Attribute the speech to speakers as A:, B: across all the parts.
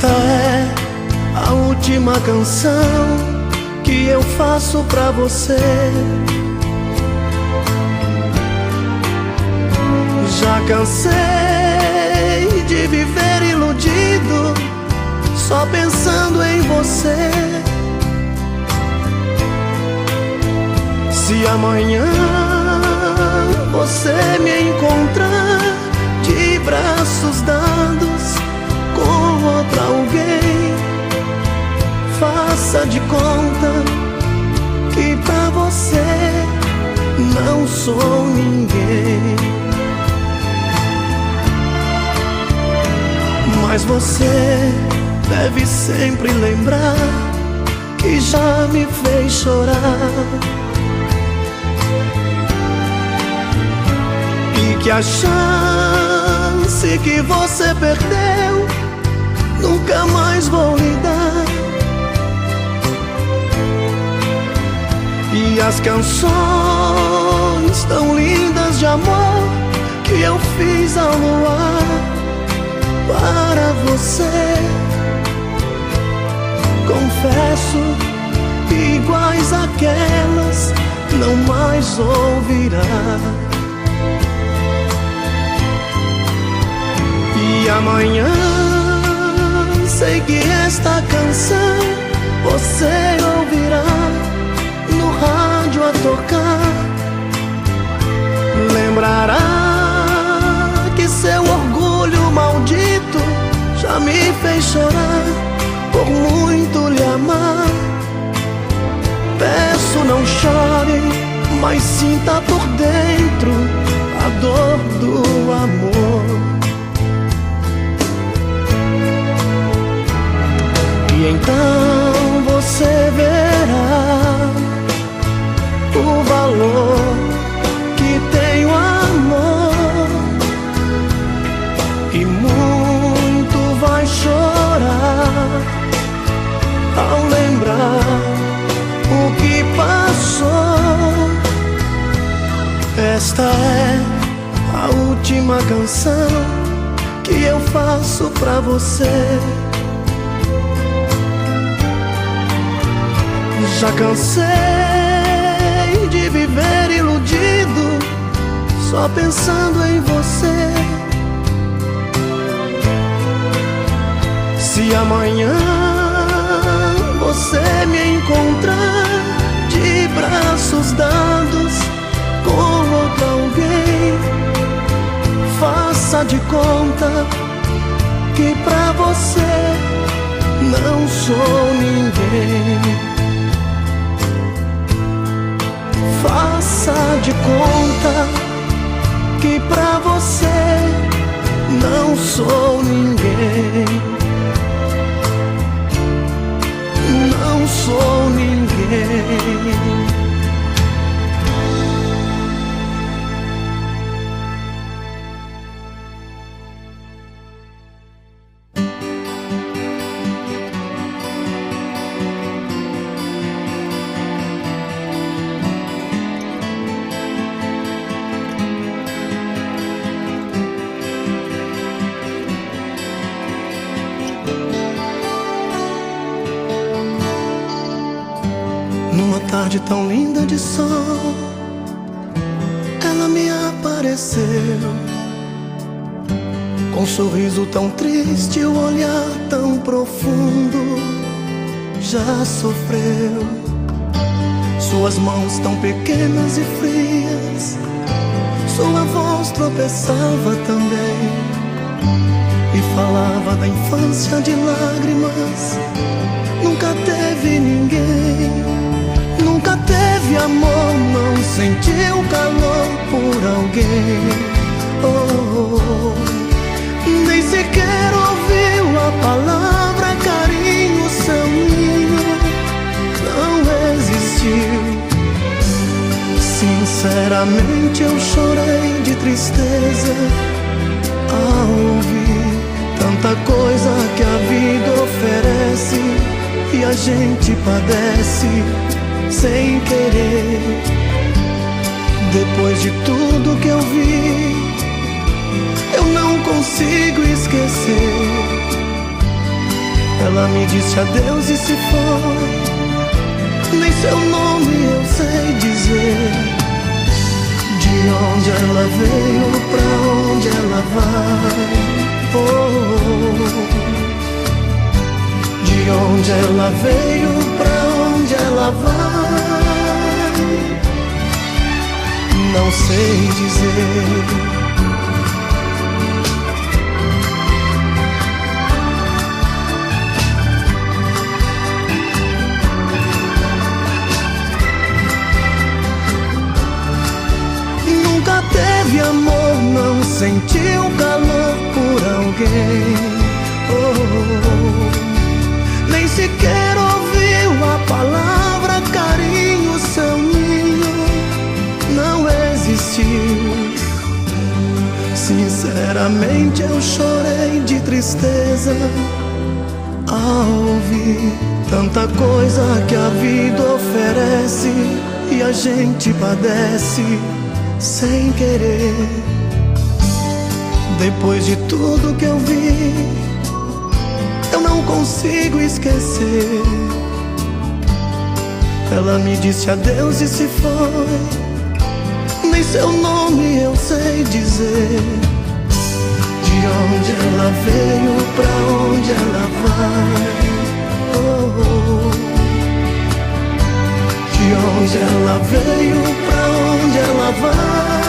A: Esta é a última canção que eu faço pra você. Já cansei de viver iludido, só pensando em você. Se amanhã você me encontrar de braços dados com outra alguém, faça de conta que pra você não sou ninguém. Mas você deve sempre lembrar que já me fez chorar, e que a chance que você perdeu nunca mais vou lhe dar. E as canções tão lindas de amor que eu fiz ao luar para você, confesso, iguais àquelas não mais ouvirá. E amanhã sei que esta canção você ouvirá no rádio a tocar. Lembrará que seu orgulho maldito já me fez chorar por muito lhe amar. Peço, não chore, mas sinta por dentro a dor do amor. E então você verá o valor que tem o amor, e muito vai chorar ao lembrar o que passou. Esta é a última canção que eu faço pra você. Já cansei de viver iludido, só pensando em você. Se amanhã você me encontrar de braços dados com outro alguém, faça de conta que pra você não sou ninguém. Faça de conta que pra você não sou ninguém. Não sou ninguém. Tarde tão linda de sol, ela me apareceu, com um sorriso tão triste, o olhar tão profundo. Já sofreu, suas mãos tão pequenas e frias, sua voz tropeçava também e falava da infância de lágrimas. Nunca teve ninguém, nunca teve amor, não sentiu calor por alguém. Nem sequer ouviu a palavra carinho, seu ninho não existiu. Sinceramente eu chorei de tristeza ao ouvir tanta coisa que a vida oferece e a gente padece sem querer. Depois de tudo que eu vi, eu não consigo esquecer Ela me disse adeus e se foi. Nem seu nome eu sei dizer. De onde ela veio, pra onde ela vai. Oh, de onde ela veio, pra onde ela vai. Não sei dizer. Nunca teve amor, não sentiu calor por alguém. Oh, nem sequer ouviu a palavra carinho, seu ninho não existiu. Sinceramente eu chorei de tristeza ao ouvir tanta coisa que a vida oferece e a gente padece sem querer. Depois de tudo que eu vi, eu não consigo esquecer. Ela me disse adeus e se foi. Nem seu nome eu sei dizer. De onde ela veio, pra onde ela vai. Oh, de onde ela veio, pra onde ela vai.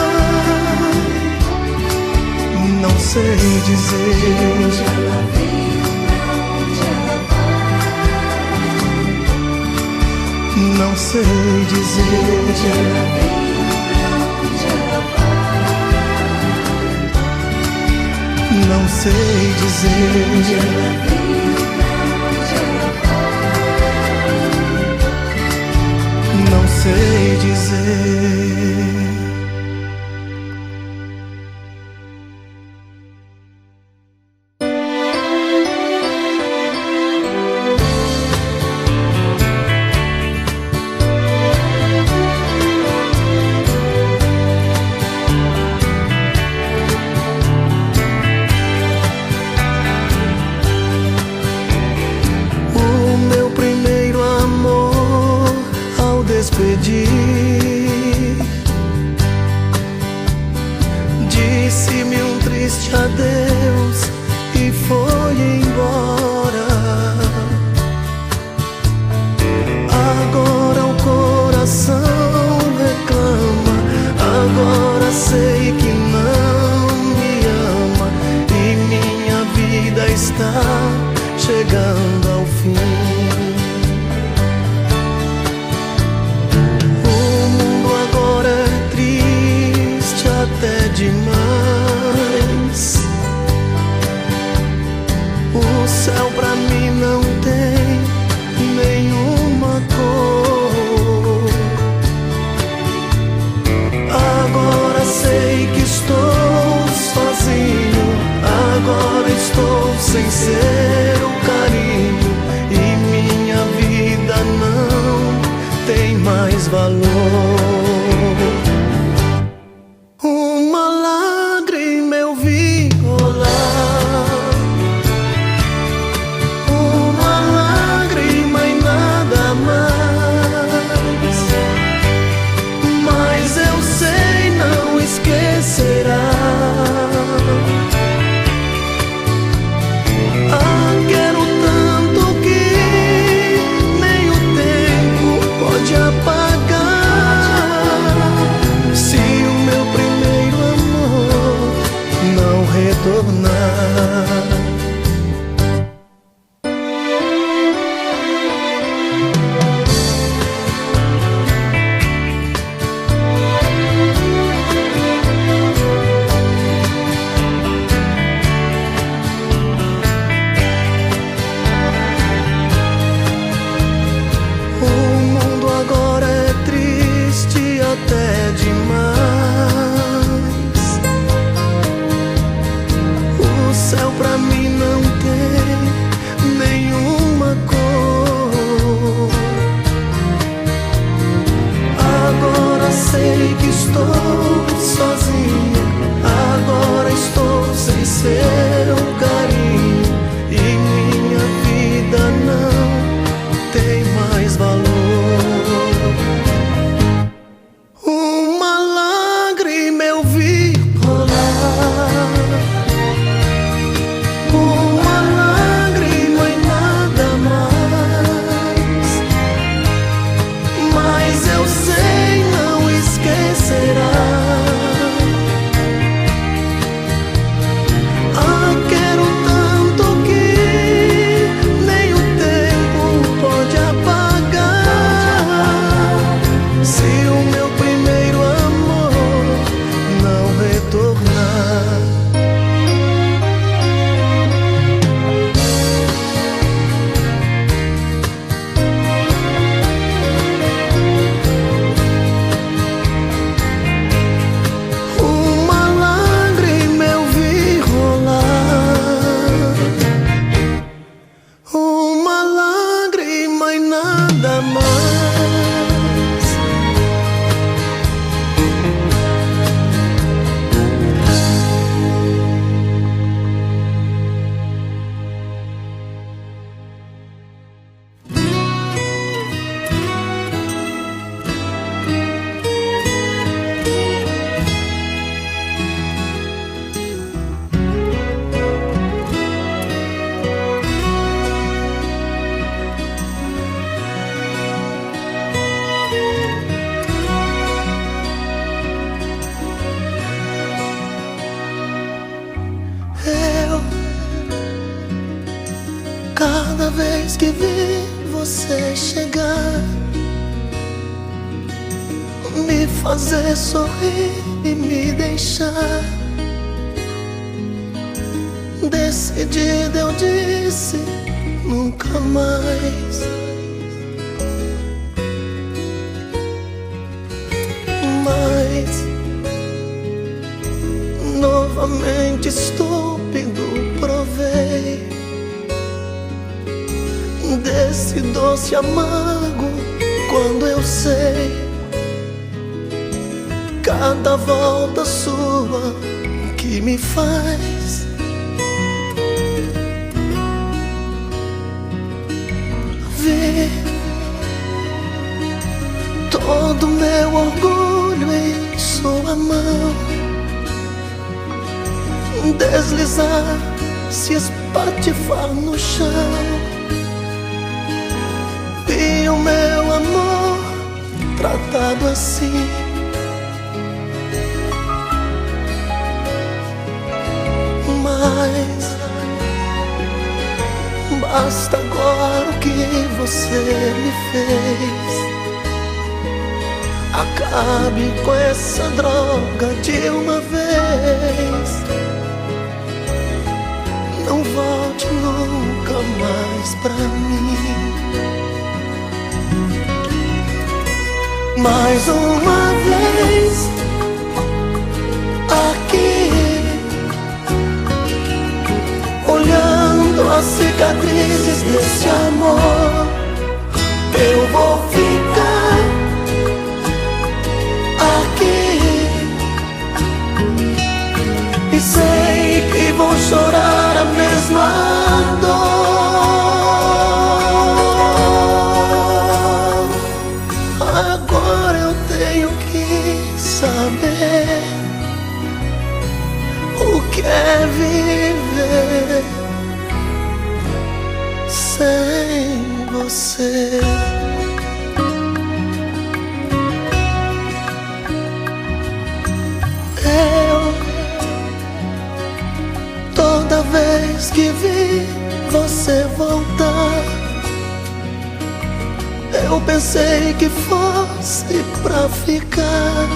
A: Não sei dizer. De onde ela veio, pra onde ela vai. Não sei dizer. De onde ela veio, pra onde ela vai. Não sei dizer. De onde ela veio, pra onde ela vai. Não sei dizer. Disse-me um triste adeus e foi embora. Agora o coração reclama. Agora sei que não me ama e minha vida está chegando ao fim. Até demais. O céu pra mim não tem nenhuma cor. Agora sei que estou sozinho. Agora estou sem seu carinho e minha vida não tem mais valor. Uma lágrima eu vi rolar, uma lágrima e nada mais. Mas eu sei, não esquecerá. Ah, quero tanto que nem o tempo pode apagar. mais. Cada vez que vi você chegar, me fazer sorrir e me deixar, decidida eu disse nunca mais. Mas novamente estúpido provei desse doce amargo quando eu sei cada volta sua que me faz ver todo meu orgulho em sua mão deslizar, se espatifar no chão. E o meu amor tratado assim, mas basta agora o que você me fez. Acabe com essa droga de uma vez. Não volte nunca mais pra mim. Mais uma vez aqui, olhando as cicatrizes desse amor, eu vou ficar aqui e sei que vou chorar a mesma dor. Agora eu tenho que saber o que é viver sem você. Toda vez que vi você voltar, eu pensei que fosse pra ficar.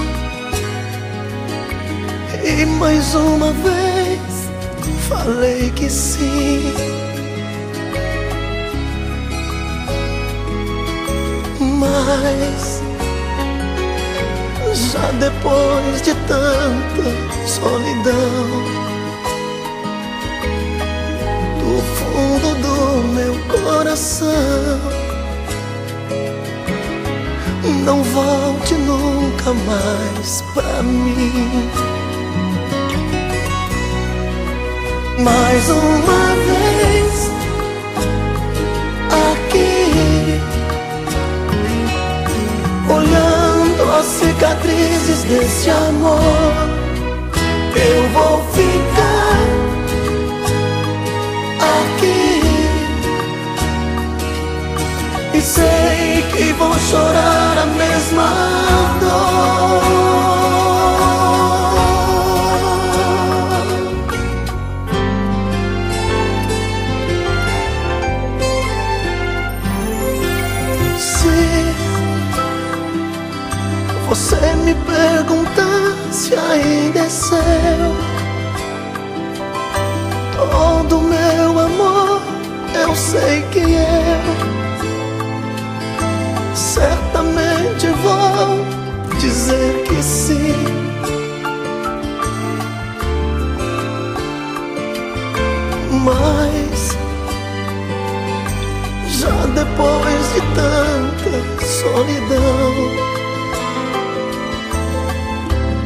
A: E mais uma vez falei que sim. Mas já depois de tanta solidão, do fundo do meu coração, não volte nunca mais pra mim. Mais uma vez aqui, olhando as cicatrizes desse amor, eu vou ficar aqui e sei que vou chorar a mesma dor. Se você me perguntar se ainda é seu todo meu amor, eu sei que certamente vou dizer que sim. Mas já depois de tanta solidão.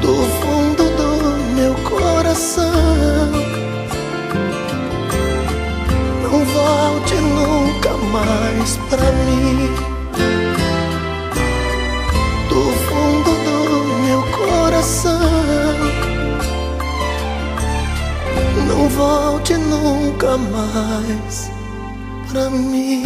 A: Do fundo do meu coração, não volte nunca mais pra mim. Do fundo do meu coração, não volte nunca mais pra mim.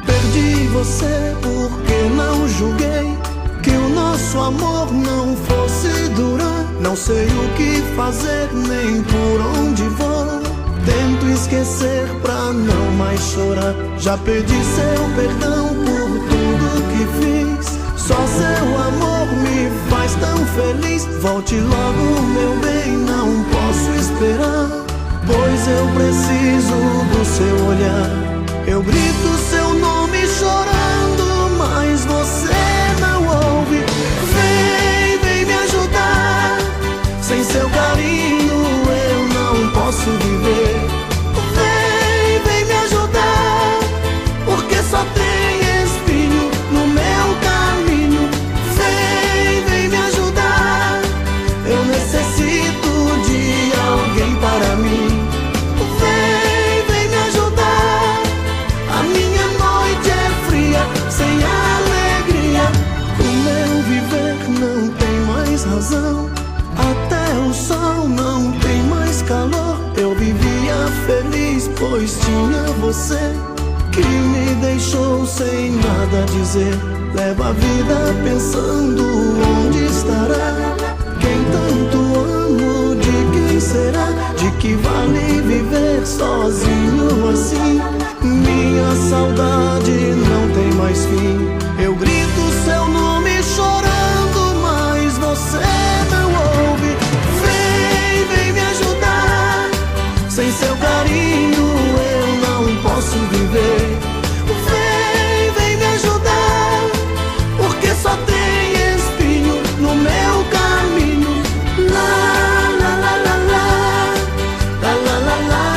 A: Perdi você porque não julguei que o nosso amor não fosse durar. Não sei o que fazer nem por onde vou. Tento esquecer pra não mais chorar. Já pedi seu perdão por tudo que fiz. Só seu amor me faz tão feliz. Volte logo, meu bem, não posso esperar, pois eu preciso do seu olhar. Eu grito seu nome chorando, mas você não ouve. Vem, vem me ajudar. Sem seu carinho eu não posso viver. Vem, vem me ajudar, porque só tem espinho no meu caminho. Vem, vem me ajudar. Eu necessito de alguém para mim. Sem alegria, o meu viver não tem mais razão. Até o sol não tem mais calor. Eu vivia feliz, pois tinha você, que me deixou sem nada dizer. Leva a vida pensando onde estará. Quem tanto amo, de quem será? De que vale viver sozinho assim? Minha saudade não tem mais fim. Eu grito seu nome chorando, mas você não ouve. Vem, vem me ajudar. Sem seu carinho eu não posso viver. Vem, vem me ajudar, porque só tem espinho no meu caminho. Lá, lá, lá, lá, lá, lá, lá, lá, lá.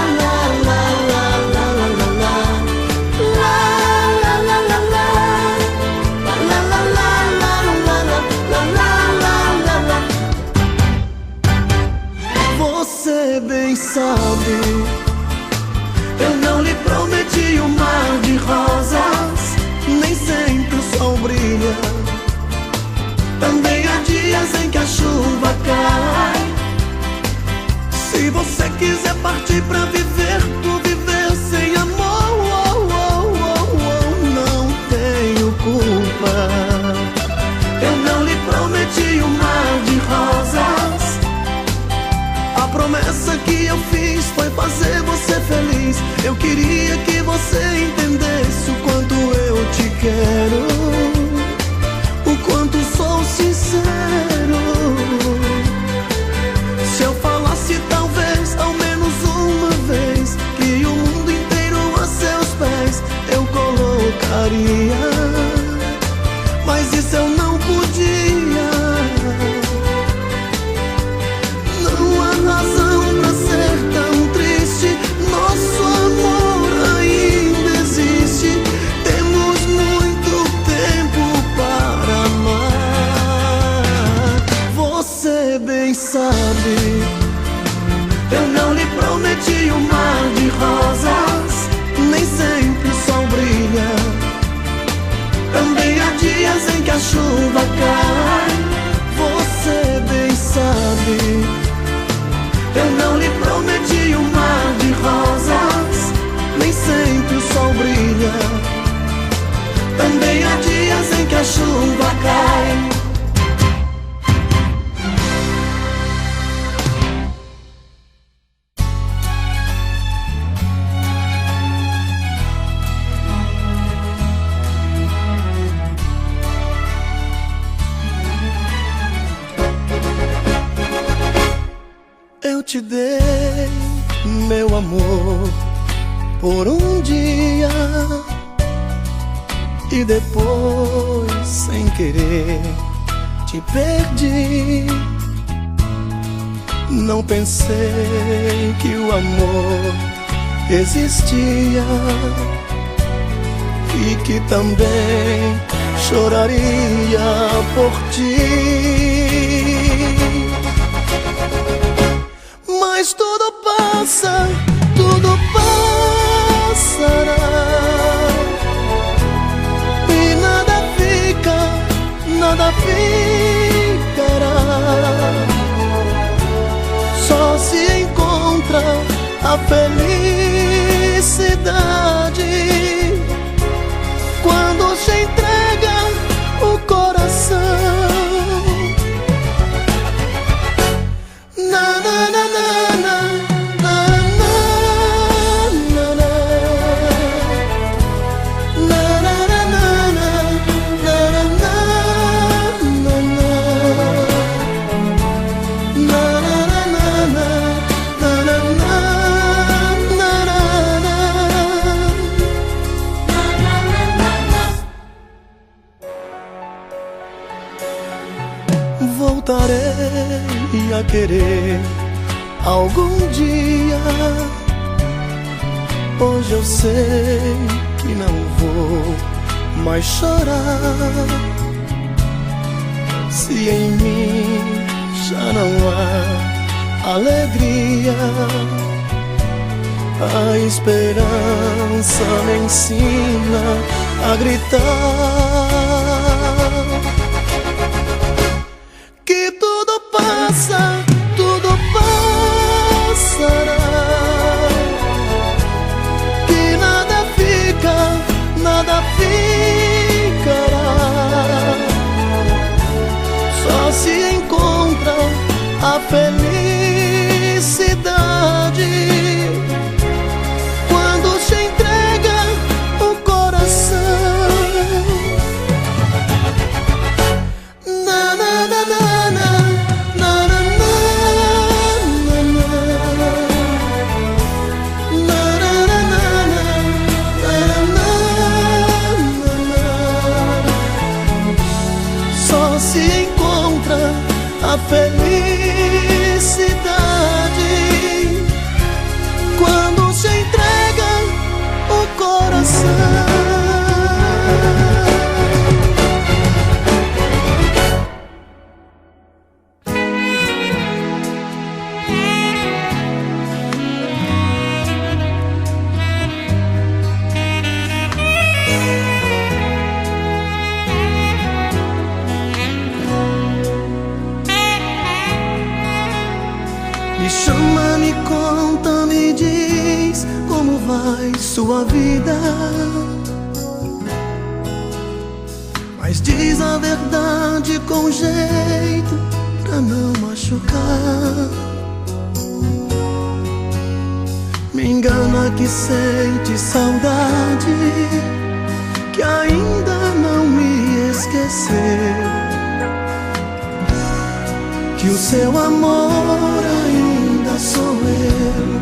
A: Você bem sabe, eu não lhe prometi um mar de rosas. Nem sempre o sol brilha. Também há dias em que a chuva cai. Se você quiser partir pra viver, por viver sem amor, não tenho culpa. Eu não lhe prometi um mar de rosas. A promessa que eu fiz foi fazer você feliz. Eu queria que você entendesse o quanto eu te quero, o quanto sou sincero. Se eu falasse talvez ao menos uma vez que o mundo inteiro a seus pés eu colocaria, mas isso eu não podia. Não há razão pra ser tão triste. Nosso amor ainda existe. Temos muito tempo para amar. Você bem sabe, eu não lhe prometi um mar de rosas. Nem sempre o sol brilha. Também há dias em que a chuva cai. Você bem sabe, eu não lhe prometi um mar de rosas. Nem sempre o sol brilha. Também há dias em que a chuva cai. te dei meu amor por um dia e depois, sem querer, te perdi. Não pensei que o amor existia e que também choraria por ti. Mas tudo passa, tudo passará e nada fica, nada ficará. Só se encontra a felicidade quando se entrega o coração. Na, na, na, na, na, na, na, na, na. Na, na, na, na, na, na, na, na, na. Na, na, na, na, na, na, na. Voltarei a querer algum dia. Hoje eu sei que não vou mais chorar. Se em mim já não há alegria, a esperança me ensina a gritar que tudo passa, tudo passará, que nada fica, nada ficará. Só se encontra a felicidade quando se entrega o coração. Na, na, na, na. Se encontra a felicidade quando se entrega o coração. Me chama, me conta, me diz como vai sua vida. Mas diz a verdade com jeito pra não machucar. Me engana que sente saudade, que ainda não me esqueceu, que o seu amor ainda sou eu.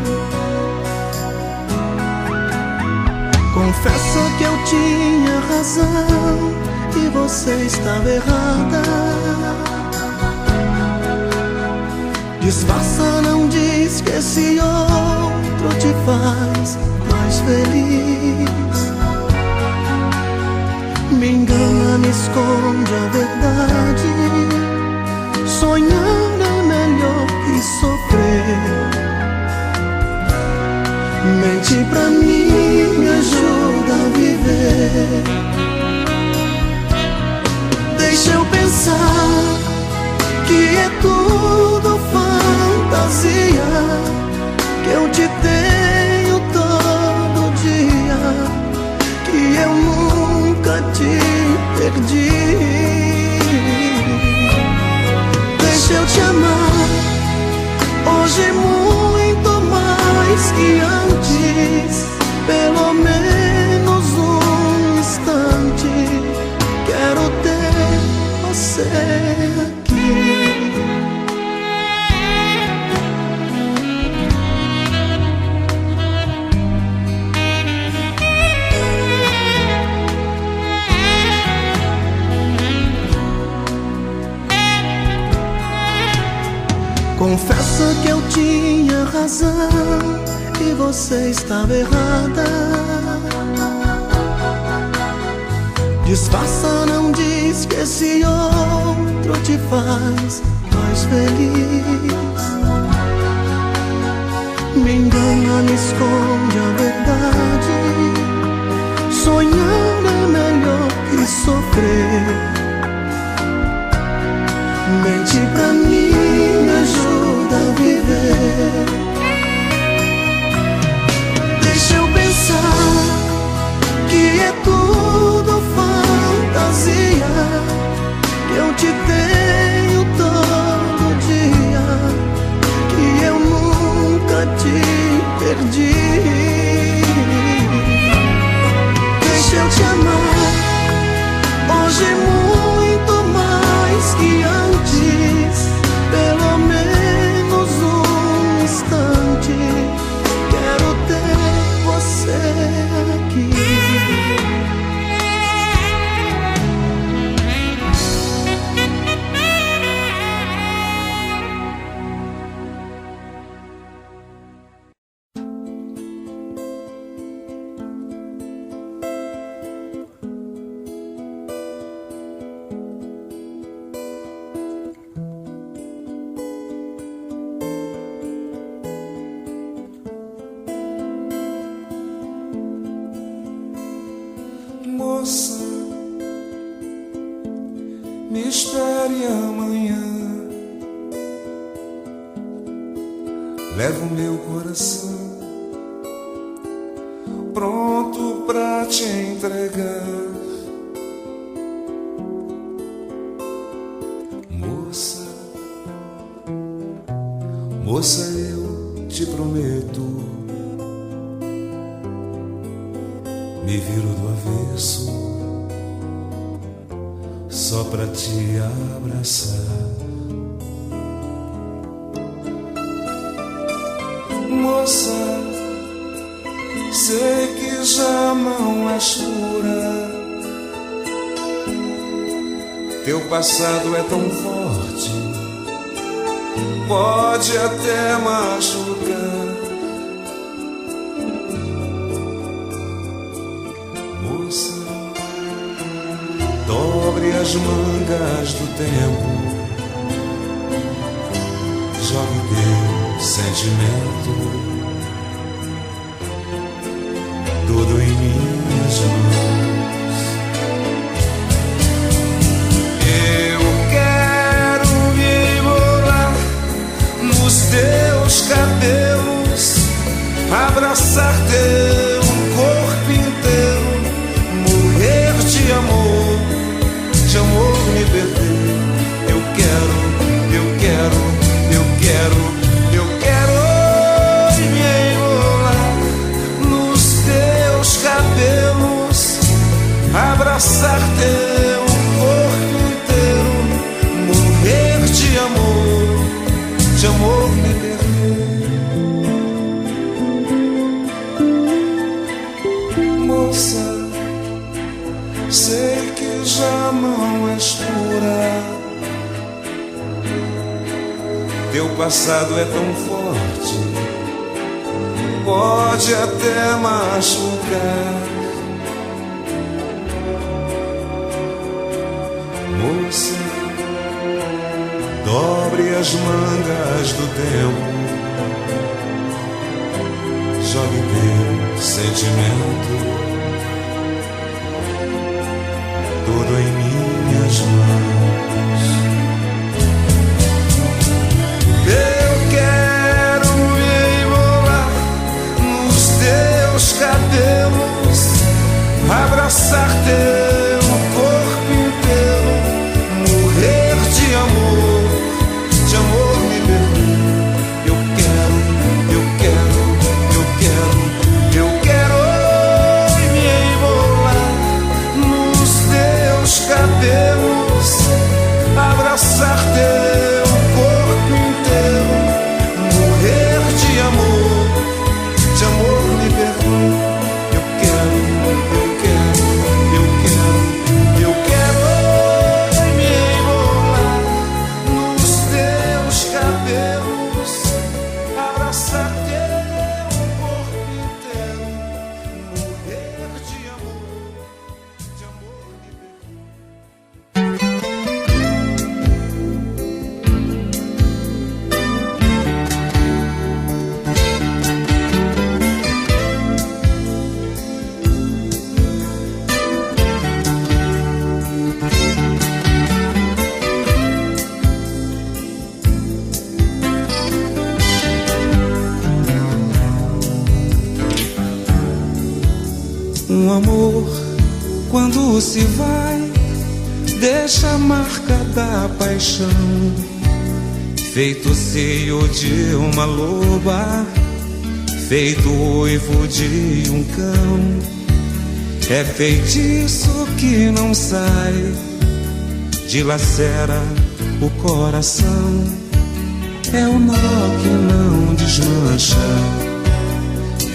A: Confesso que eu tinha razão e você estava errada. Disfarça, não diz que esse outro te faz mais feliz. Me engana, me esconde a verdade. Sonhar é melhor que sofrer. Mente pra mim, me ajuda a viver. Deixa eu pensar que é tudo fantasia, que eu te tenho todo dia, que eu nunca te perdi. Deixa eu te amar hoje muito mais que antes, pelo menos um instante. Quero ter você aqui. Moça, que eu tinha razão e você estava errada. Disfarça, não diz que esse outro te faz mais feliz. Me engana, me esconde a verdade. Sonhar é melhor que sofrer. Mente pra mim, me ajuda a viver. Deixa eu pensar que é tudo fantasia, que eu te tenho todo dia, que eu nunca te perdi. Deixa eu te amar hoje muito mais que antes, pelo menos um instante. Quero ter você aqui.
B: Moça, me espere amanhã. Levo meu coração pronto pra te entregar. Moça, moça, eu te prometo, me viro do avesso só pra te abraçar. Moça, sei que já não és pura. Teu passado é tão forte, pode até machucar. Dobre as mangas do tempo, jogue teu sentimento tudo em minhas mãos. Eu quero me enrolar nos teus cabelos, abraçar teu corpo inteiro, morrer de amor me perder. Eu quero me enrolar nos teus cabelos, abraçar teu corpo inteiro, morrer de amor me perder. Moça, sei que já não és pura. Teu passado é tão forte, pode até machucar. Moça, dobre as mangas do tempo, jogue teu sentimento tudo em minhas mãos. Eu quero me enrolar nos teus cabelos, abraçar teu corpo inteiro, morrer de amor me perder. Eu quero me enrolar nos teus cabelos, abraçar Um amor, quando se vai, deixa a marca da paixão, feito o seio de uma loba, feito o uivo de um cão. É feitiço que não sai, dilacera o coração. É o nó que não desmancha,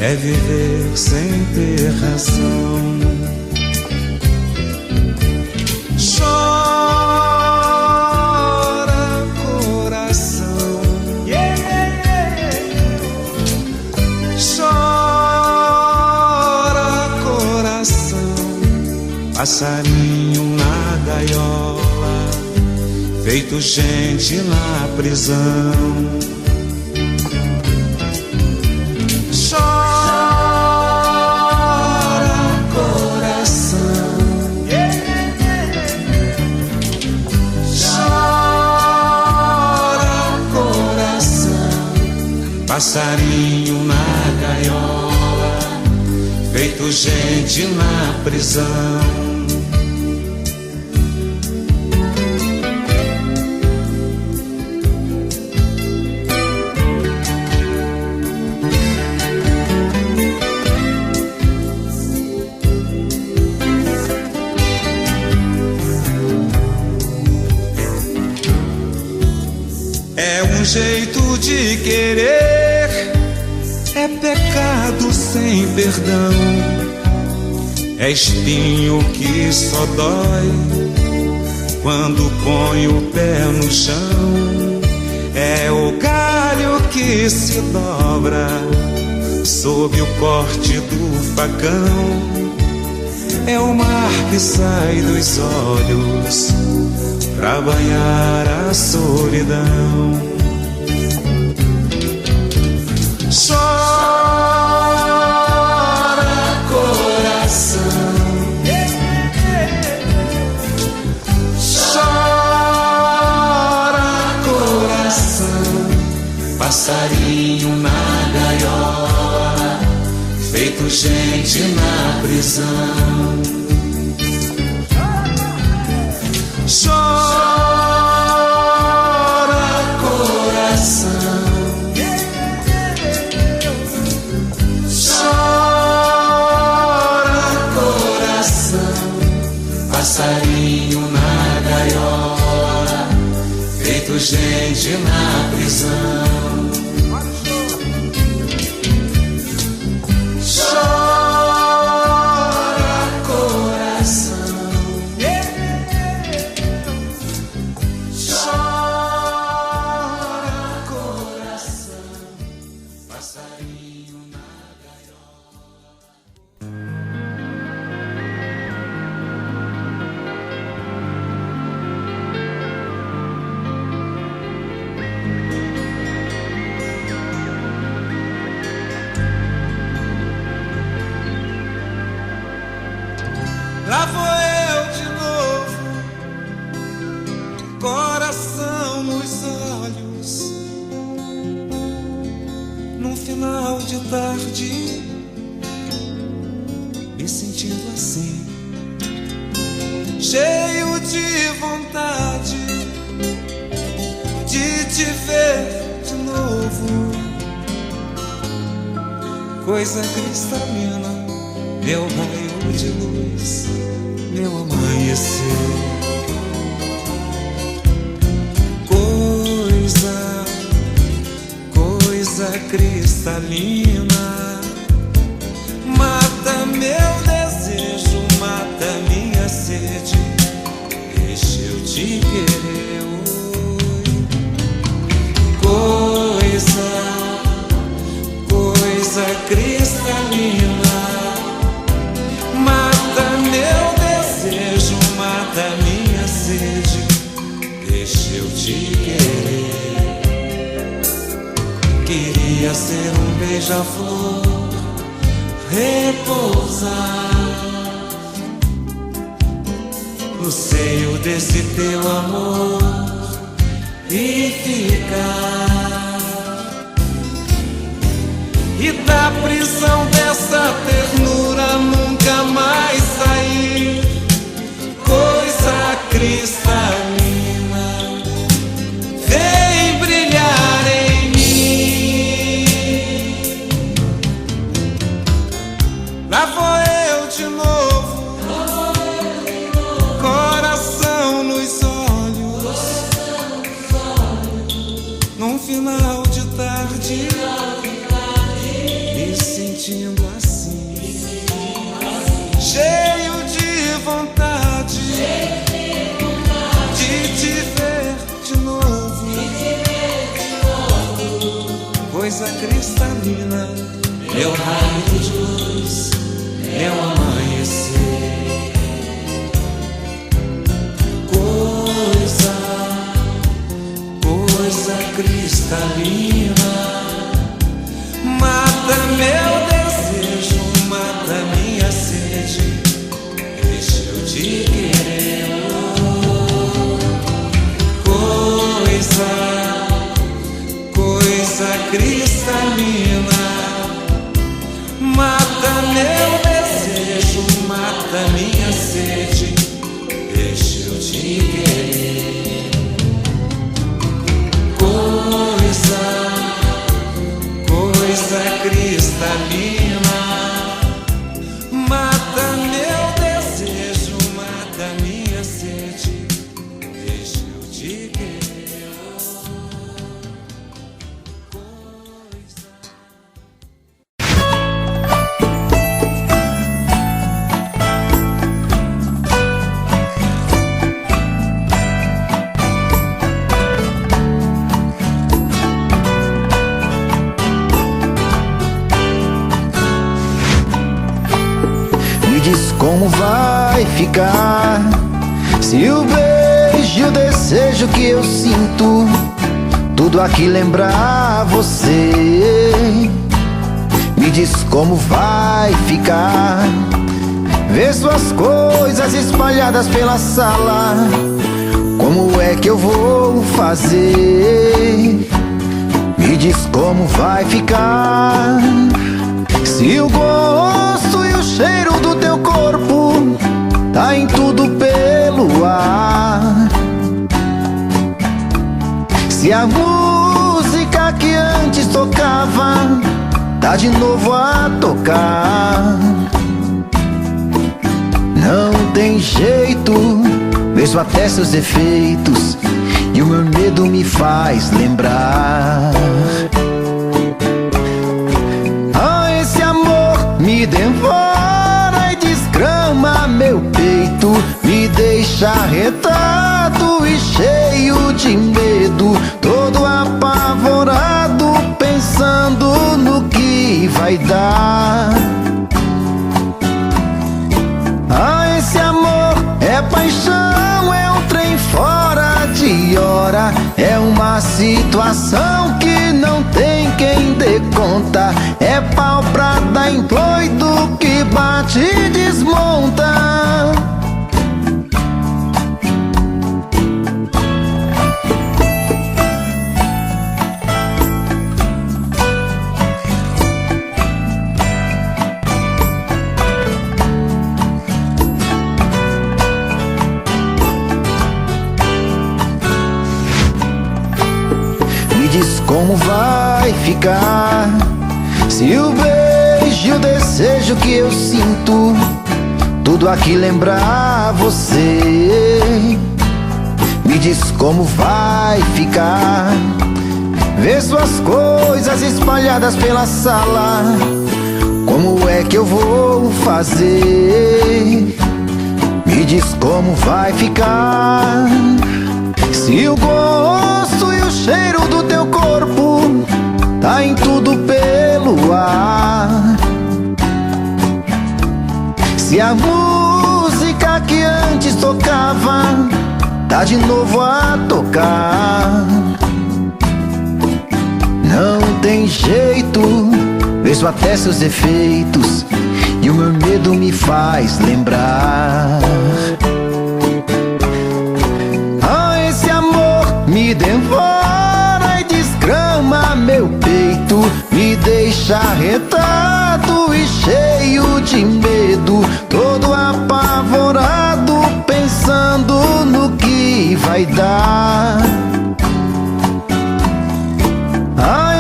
B: é viver sem ter razão. Chora, coração, chora, coração. Passarinho na gaiola, feito gente na prisão. Passarinho na gaiola, feito gente na prisão. É um jeito de querer, é pecado sem perdão, é espinho que só dói quando põe o pé no chão, é o galho que se dobra sob o corte do facão, é o mar que sai dos olhos pra banhar a solidão. Chora, coração, chora, coração. Passarinho na gaiola, feito gente na prisão. Chora, coração, chora, coração. Passarinho na gaiola, feito gente na prisão. Lá vou eu de novo, coração nos olhos, num final de tarde, me sentindo assim, cheio de vontade de te ver de novo. Coisa cristalina, meu raio de luz, meu amanhecer. Coisa cristalina, mata meu desejo, mata minha sede, deixa eu te querer. Coisa cristalina, mata meu desejo, mata minha sede, deixa eu te querer. Queria ser um beija-flor, repousar no seio desse teu amor e ficar. E da prisão dessa ternura nunca mais tarde, me sentindo assim, cheio de vontade de te ver de novo. Coisa cristalina, meu raio de luz, meu amanhecer. Coisa cristalina, mata meu desejo, mata minha sede, deixa eu te querer. Coisa cristalina, mata meu desejo, mata minha sede, deixa eu te querer. Coisa cristalina, mata meu desejo, mata minha sede, deixa eu te querer.
A: Como vai ficar se o beijo e o desejo que eu sinto tudo aqui lembrar você? Me diz como vai ficar ver suas coisas espalhadas pela sala. Como é que eu vou fazer? Me diz como vai ficar se o gosto e o cheiro do teu corpo tá em tudo pelo ar. Se a música que antes tocava tá de novo a tocar. Não tem jeito, vejo até seus efeitos e o meu medo me faz lembrar. Esse amor me devora e desgrama meu peito, me deixa arretado e cheio de medo, todo apavorado, pensando no que vai dar. Esse amor é paixão, é um trem fora de hora, é uma situação que não tem quem dê conta, é pau pra dar em doido que bate e desmonta. Diz como vai ficar se o beijo e o desejo que eu sinto tudo aqui lembrar você? Me diz como vai ficar ver suas coisas espalhadas pela sala. Como é que eu vou fazer? Me diz como vai ficar se o gosto e o cheiro do teu corpo tá em tudo pelo ar. Se a música que antes tocava tá de novo a tocar. Não tem jeito, vejo até seus efeitos e o meu medo me faz lembrar. Esse amor me devora e desgrama meu peito, me deixa arretado e cheio de medo, todo apavorado, pensando no que vai dar.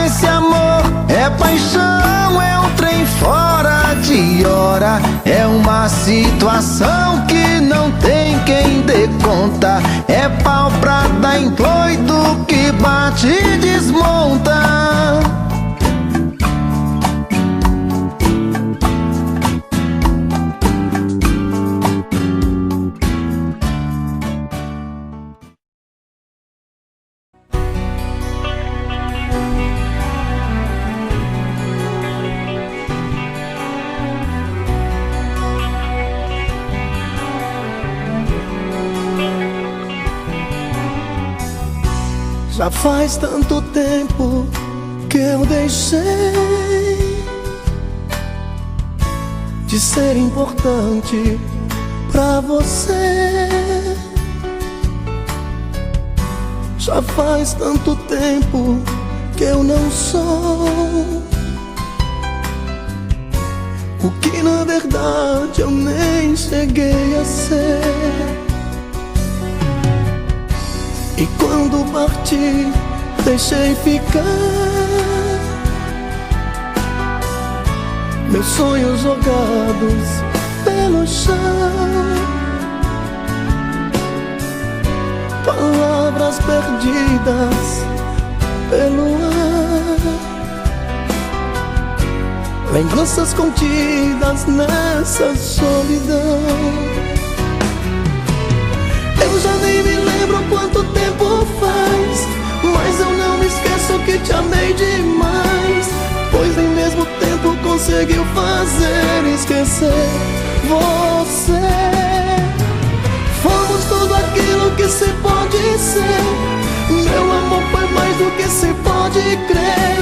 A: Esse amor é paixão, é um trem fora de hora, é uma situação que não tem quem dê conta, é pau pra dar em doido que bate e desmonta. Já faz tanto tempo que eu deixei de ser importante pra você. Já faz tanto tempo que eu não sou o que na verdade eu nem cheguei a ser. E quando parti, deixei ficar meus sonhos jogados pelo chão, palavras perdidas pelo ar, lembranças contidas nessa solidão. Eu já nem me lembro quanto tempo faz, mas eu não me esqueço que te amei demais, pois nem mesmo tempo conseguiu fazer esquecer você. Fomos tudo aquilo que se pode ser, meu amor foi mais do que se pode crer,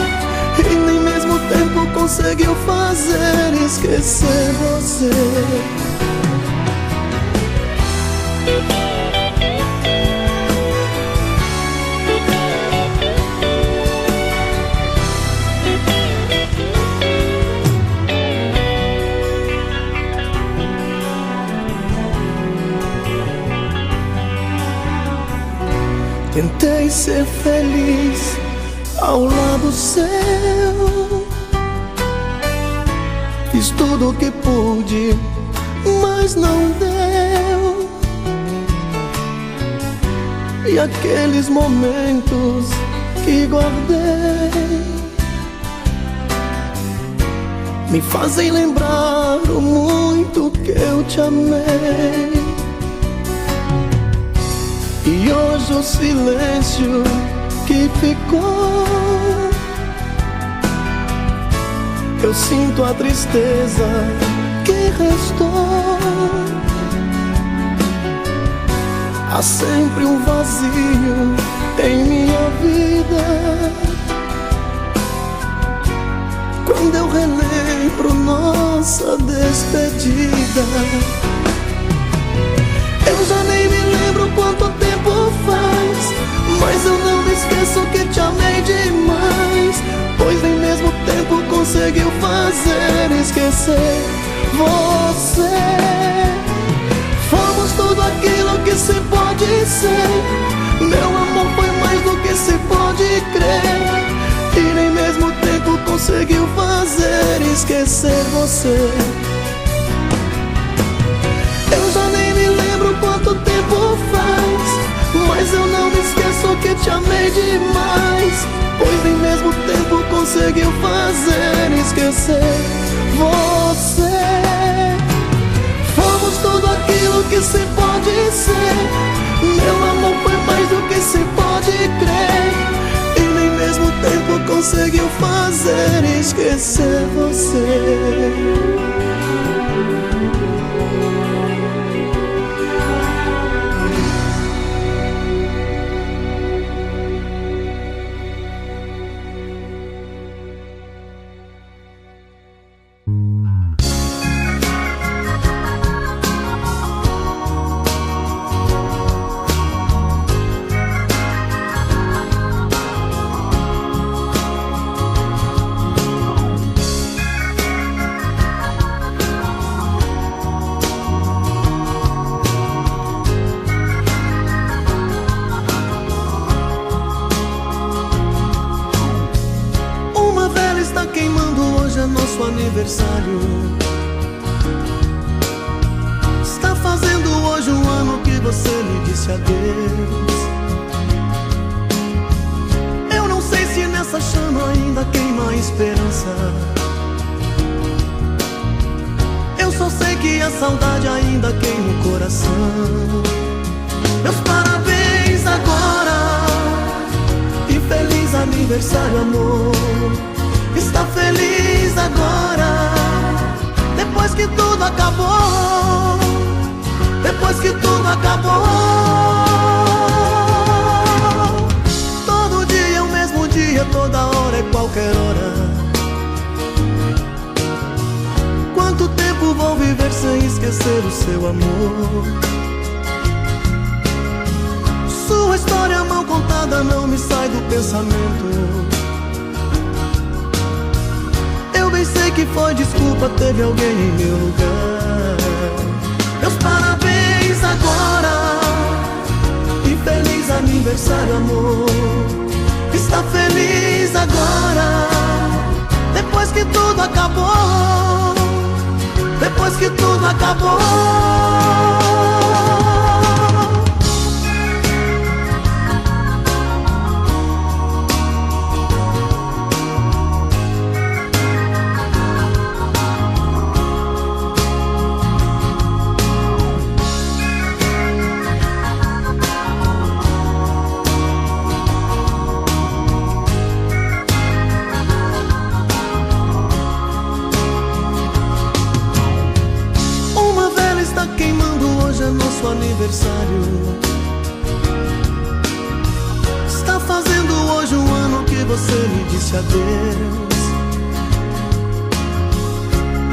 A: e nem mesmo tempo conseguiu fazer esquecer você. Tentei ser feliz ao lado seu, fiz tudo o que pude, mas não deu. E aqueles momentos que guardei me fazem lembrar o muito que eu te amei. E hoje o silêncio que ficou, eu sinto a tristeza que restou. Há sempre um vazio em minha vida quando eu relembro nossa despedida. Eu já nem me lembro quanto tempo faz, mas eu não me esqueço que te amei demais, pois nem mesmo tempo conseguiu fazer esquecer você. Fomos tudo aquilo que se pode ser, meu amor foi mais do que se pode crer, e nem mesmo tempo conseguiu fazer esquecer você. Eu já nem me lembro quanto tempo faz, mas eu não me esqueço que te amei demais, pois nem mesmo tempo conseguiu fazer esquecer você. Fomos tudo aquilo que se pode ser, meu amor foi mais do que se pode crer, e nem mesmo tempo conseguiu fazer esquecer você. Nosso aniversário está fazendo hoje um ano que você me disse adeus. Eu não sei se nessa chama ainda queima a esperança, eu só sei que a saudade ainda queima o coração. Meus parabéns agora e feliz aniversário, amor. Está feliz agora, depois que tudo acabou, depois que tudo acabou. dia, toda hora, é qualquer hora. Quanto tempo vou viver sem esquecer o seu amor? Sua história mal contada não me sai do pensamento. Eu bem sei que foi desculpa, teve alguém em meu lugar. Meus parabéns agora e feliz aniversário, amor. Está feliz agora, depois que tudo acabou, depois que tudo acabou. Nosso aniversário está fazendo hoje um ano que você me disse adeus.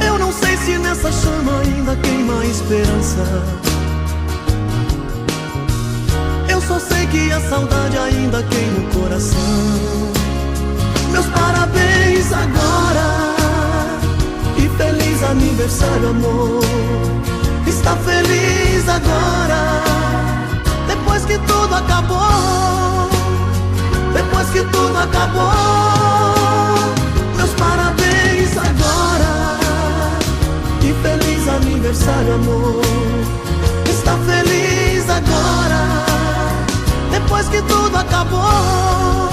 A: Eu não sei se nessa chama ainda queima a esperança. Eu só sei que a saudade ainda queima o coração. Meus parabéns agora e feliz aniversário, amor. Está feliz agora, depois que tudo acabou, depois que tudo acabou. Meus parabéns agora e feliz aniversário, amor. Está feliz agora, depois que tudo acabou,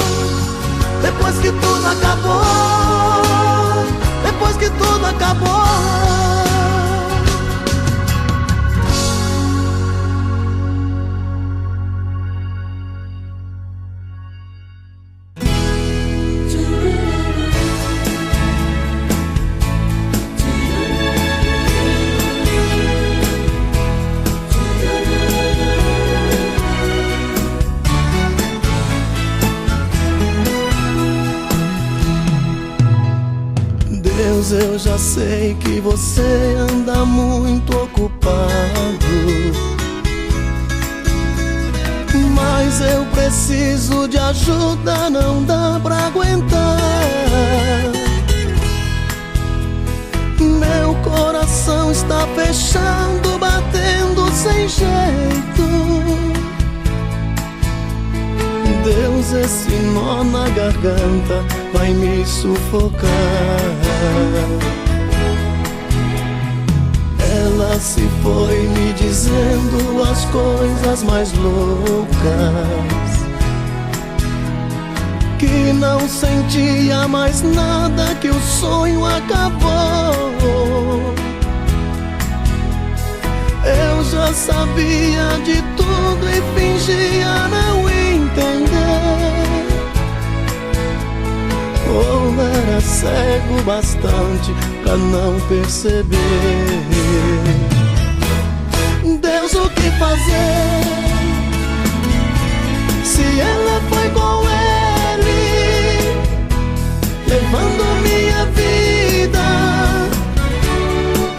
A: depois que tudo acabou, depois que tudo acabou. Deus, eu já sei que você anda muito ocupado, mas eu preciso de ajuda, não dá pra aguentar. Meu coração está fechando, batendo sem jeito. Deus, esse nó na garganta vai me sufocar. Ela se foi me dizendo as coisas mais loucas, que não sentia mais nada, que o sonho acabou. Eu já sabia de tudo e fingia não entender, ou era cego bastante pra não perceber. Deus, o que fazer se ela foi com ele, levando minha vida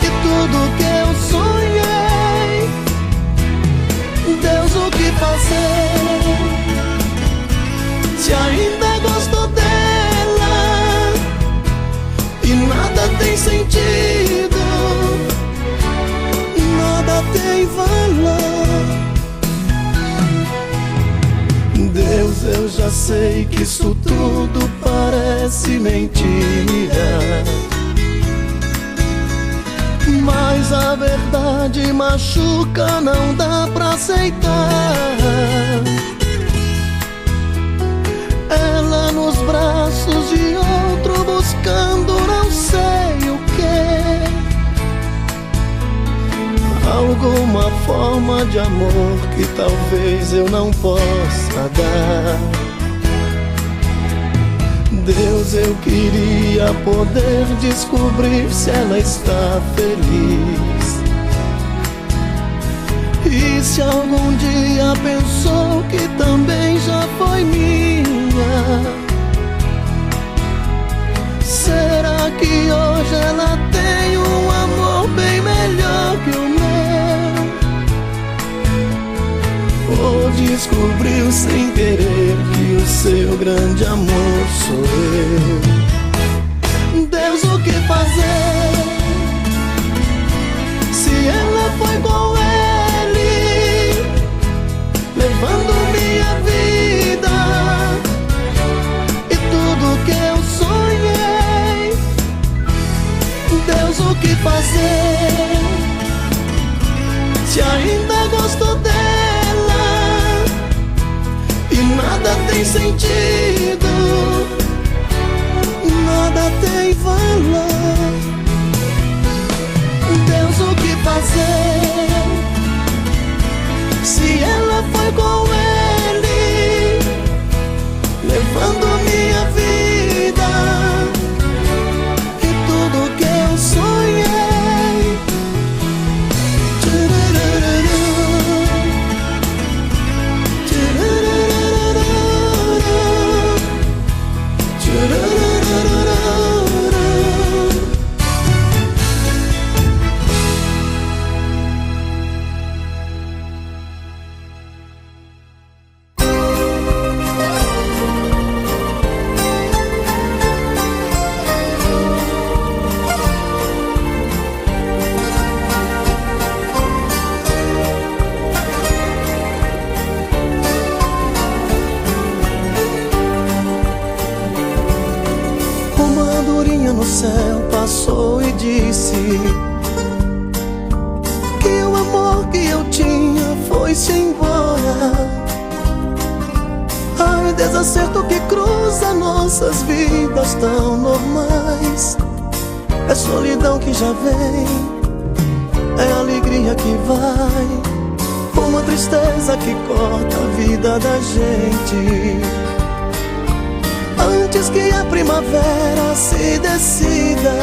A: e tudo que eu sonhei? Deus, o que fazer se ainda gosto dela e nada tem sentido, nada tem valor? Deus, eu já sei que isso tudo parece mentira, mas a verdade machuca, não dá pra aceitar. Ela nos braços de outro buscando não sei o que, alguma forma de amor que talvez eu não possa dar. Deus, eu queria poder descobrir se ela está feliz, e se algum dia pensou que também já foi minha. que hoje ela tem um amor bem melhor que o meu. Ou descobriu sem querer que o seu grande amor sou eu. Deus, o que fazer se ela foi com ele, levando minha vida e tudo que eu sonhei? Deus, o que fazer se ainda gosto dela e nada tem sentido, nada tem valor? Deus, o que fazer se ela foi com ele, levando minha vida e tudo que eu sonhei? No céu passou e disse que o amor que eu tinha foi-se embora. Ai, desacerto que cruza nossas vidas tão normais. É solidão que já vem, é alegria que vai, uma tristeza que corta a vida da gente. Antes que a primavera se decida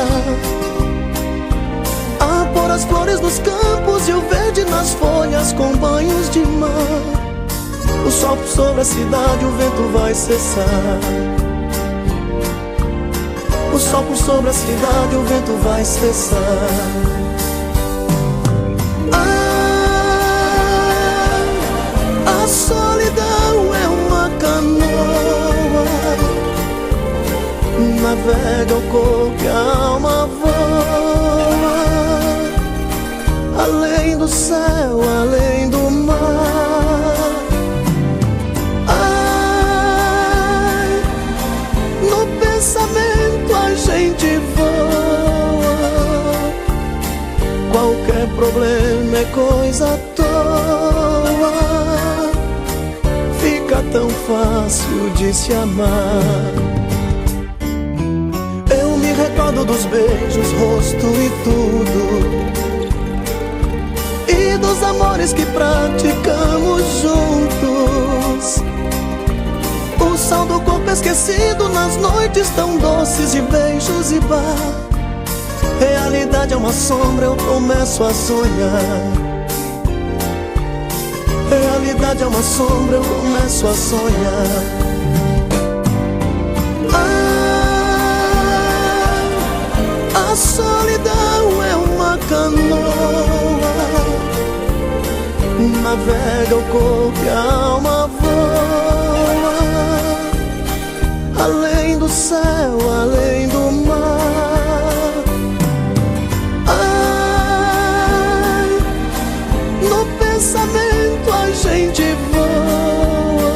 A: a pôr as flores nos campos e o verde nas folhas com banhos de mar, o sol sobre a cidade, o vento vai cessar. O sol por sobre a cidade, o vento vai cessar. A solidão é uma canoa, navega o corpo e a alma voa, além do céu, além do mar. Ai, no pensamento a gente voa, qualquer problema é coisa à toa, fica tão fácil de se amar. Recordo dos beijos, rosto e tudo, e dos amores que praticamos juntos. O sal do corpo esquecido nas noites tão doces de beijos e bar. Realidade é uma sombra, eu começo a sonhar. Realidade é uma sombra, eu começo a sonhar. A solidão é uma canoa, navega o corpo e a alma voa, além do céu, além do mar. Ai, no pensamento a gente voa,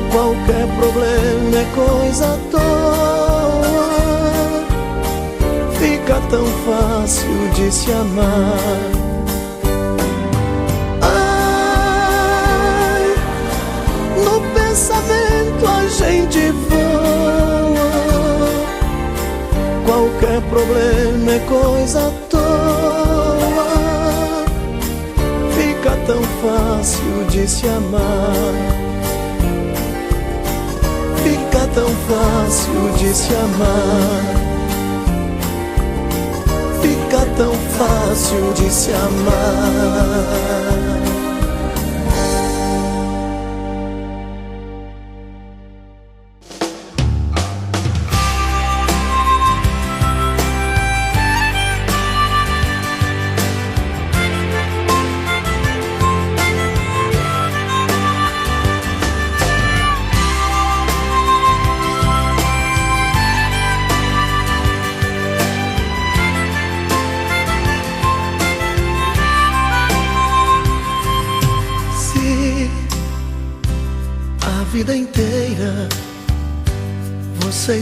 A: qualquer problema é coisa à toa, fica tão fácil de se amar. Ai, no pensamento a gente voa, qualquer problema é coisa à toa, fica tão fácil de se amar. Fica tão fácil de se amar. Fica tão fácil de se amar.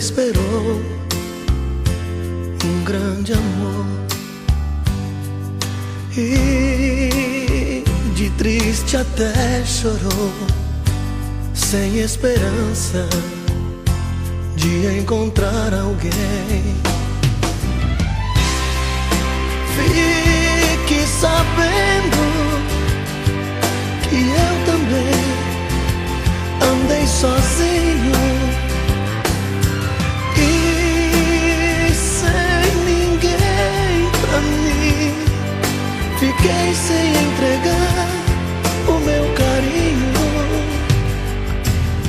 A: esperou um grande amor e de triste até chorou, sem esperança de encontrar alguém. Fique sabendo que eu também andei sozinho e sem ninguém pra mim. Fiquei sem entregar o meu carinho.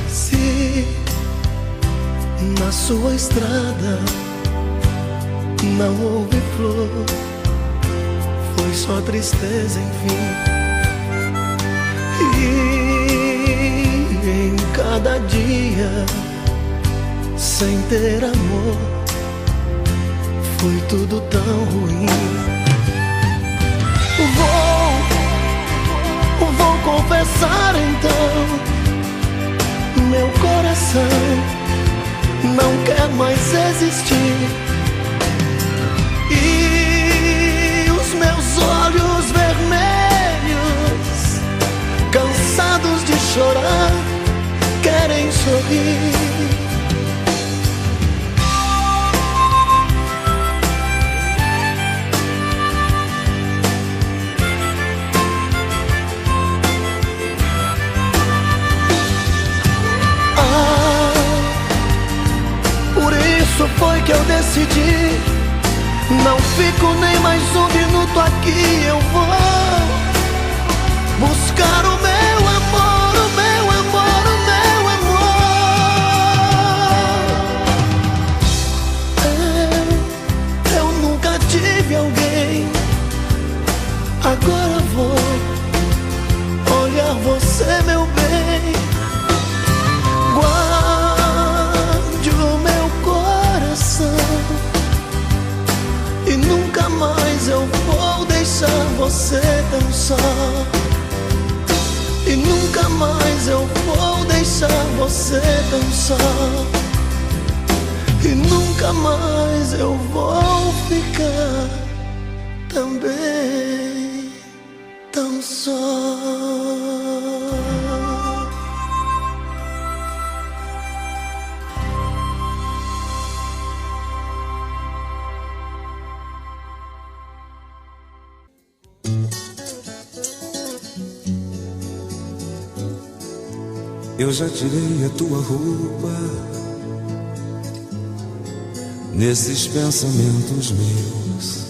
A: Se na sua estrada não houve flor, foi só tristeza, enfim. E em cada dia sem ter amor foi tudo tão ruim. Vou confessar então, meu coração não quer mais existir. E os meus olhos vermelhos, cansados de chorar, querem sorrir. Por isso foi que eu decidi, não fico nem mais um minuto aqui. Eu vou buscar o meu amor, o meu amor, o meu amor. Eu nunca tive alguém, agora vou olhar você, meu bem. Guarde o meu coração e nunca mais eu vou deixar você tão só. E nunca mais eu vou deixar você tão só. E nunca mais eu vou ficar também tão só.
B: Eu já tirei a tua roupa nesses pensamentos meus.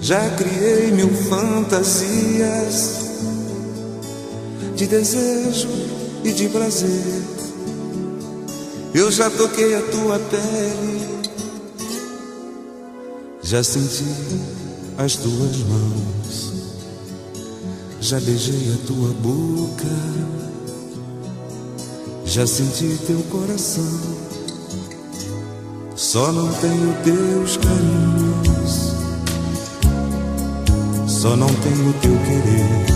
B: Já criei mil fantasias de desejo e de prazer. Eu já toquei a tua pele, já senti as tuas mãos, já beijei a tua boca, já senti teu coração. Só não tenho teus carinhos, só não tenho teu querer.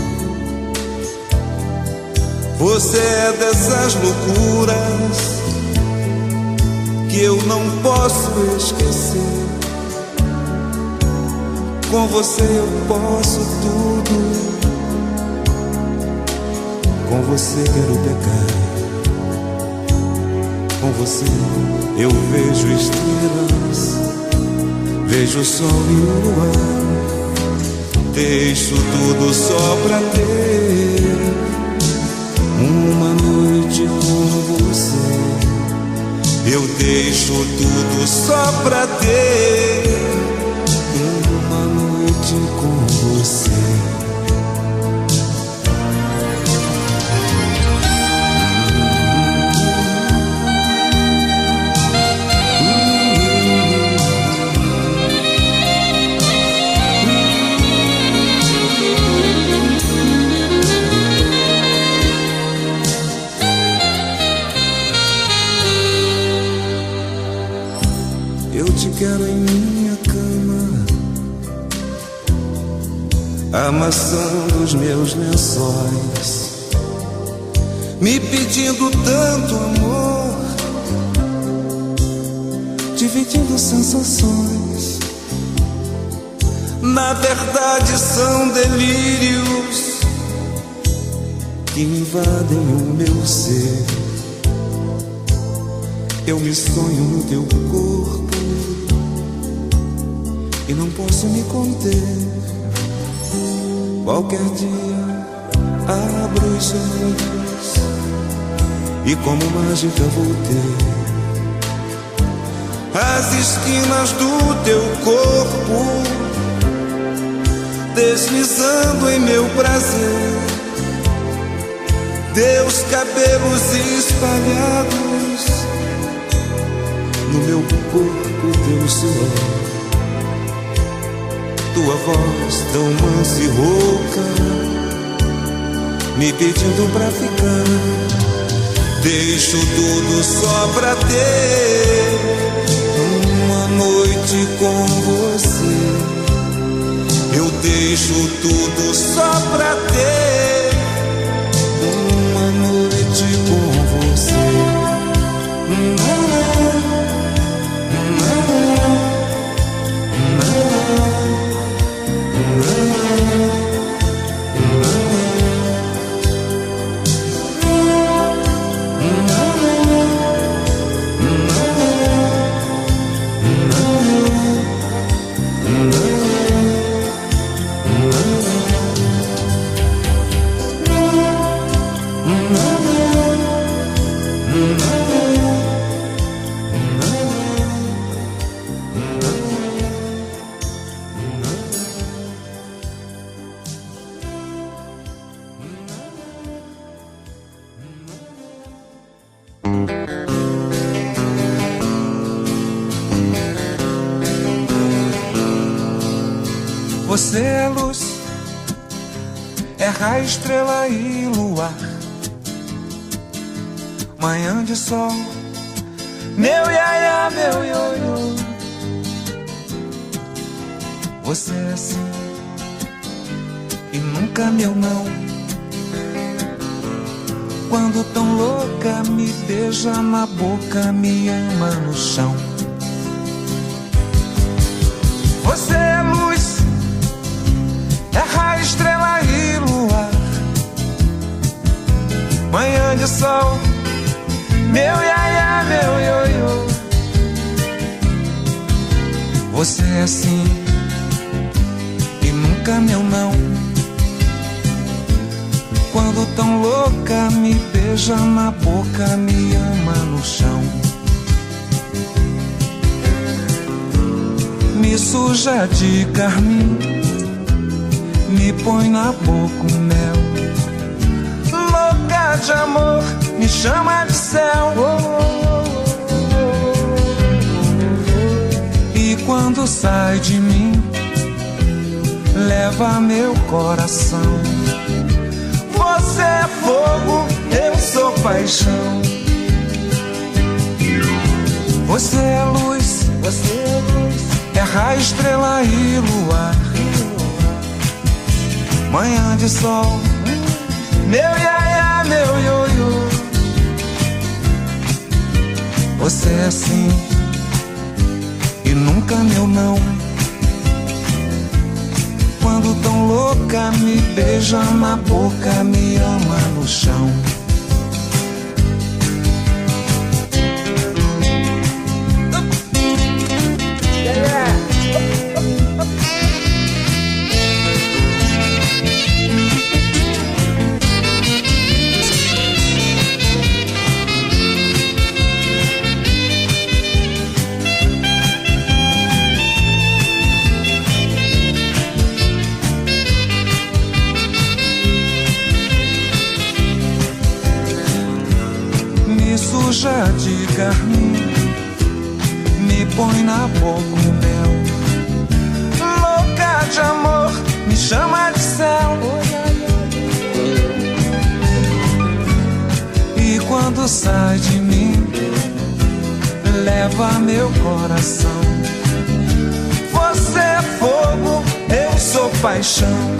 B: Você é dessas loucuras que eu não posso esquecer. Com você eu posso tudo, com você quero pecar. Com você eu vejo estrelas, vejo o sol e o luar. Deixo tudo só pra ter uma noite com você. Eu deixo tudo só pra ter uma noite com você. Quero em minha cama, amassando os meus lençóis, me pedindo tanto amor, dividindo sensações. Na verdade são delírios que invadem o meu ser. Eu me sonho no teu corpo e não posso me conter. Qualquer dia abro os olhos e como mágica voltei. As esquinas do teu corpo deslizando em meu prazer. Teus cabelos espalhados no meu corpo, teu suor. Tua voz tão mansa e rouca me pedindo pra ficar. Deixo tudo só pra ter uma noite com você. Eu deixo tudo só pra ter uma noite com você. Você é luz, é raio, estrela e luar, manhã de sol, meu iaiá, meu ioiô. Você é assim e nunca meu não. Quando tão louca me beija na boca, me ama no chão. Você é luz, é raio, estrela e luar, manhã de sol, meu iaiá, meu ioiô. Você é assim e nunca meu não. Quando tão louca me beija na boca, me ama no chão. Me suja de carmim, me põe na boca o mel. Louca de amor, me chama de céu. E quando sai de mim, leva meu coração. Você é fogo, eu sou paixão. Você é luz, é raio, estrela e luar, manhã de sol, meu iaiá, meu ioiô. Você é assim e nunca meu não. Quando tão louca me beija na boca, me ama no chão. Suja de carmim, me põe na boca o mel. Louca de amor, me chama de céu. E quando sai de mim, leva meu coração. Você é fogo, eu sou paixão.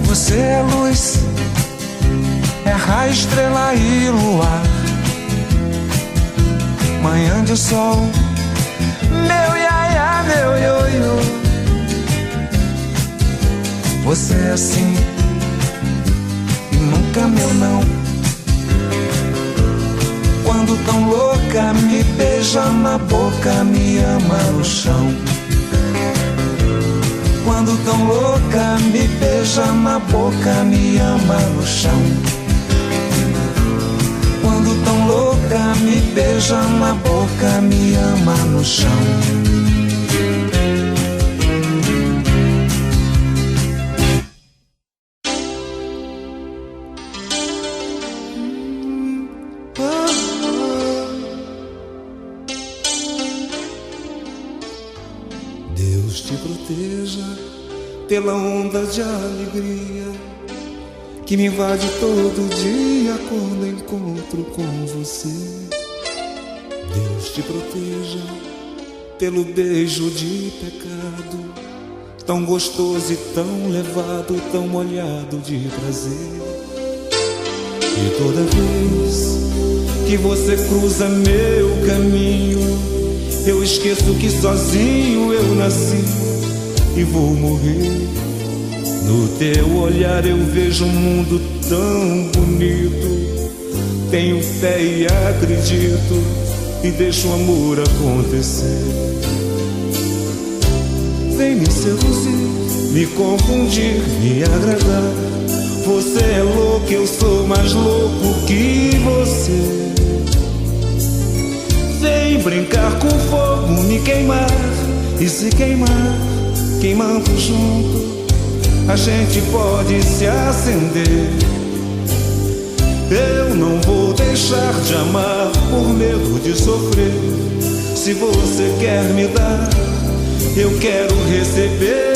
B: Você é luz, é raio, estrela e luar, manhã de sol, meu iaia, meu ioiô. Você é assim e nunca meu não. Quando tão louca me beija na boca, me ama no chão. Quando tão louca me beija na boca, me ama no chão. Quando tão louca me beija na boca, me ama no chão.
A: Deus te proteja pela onda de alegria que me invade todo dia quando encontro com você. Deus te proteja pelo beijo de pecado, tão gostoso e tão levado, tão molhado de prazer. E toda vez que você cruza meu caminho, eu esqueço que sozinho eu nasci e vou morrer. No teu olhar eu vejo um mundo tão bonito. Tenho fé e acredito e deixo o amor acontecer. Vem me seduzir, me confundir, me agradar. Você é louco, eu sou mais louco que você. Vem brincar com fogo, me queimar e se queimar, queimando junto, a gente pode se acender. Eu não vou deixar de amar por medo de sofrer. Se você quer me dar, eu quero receber.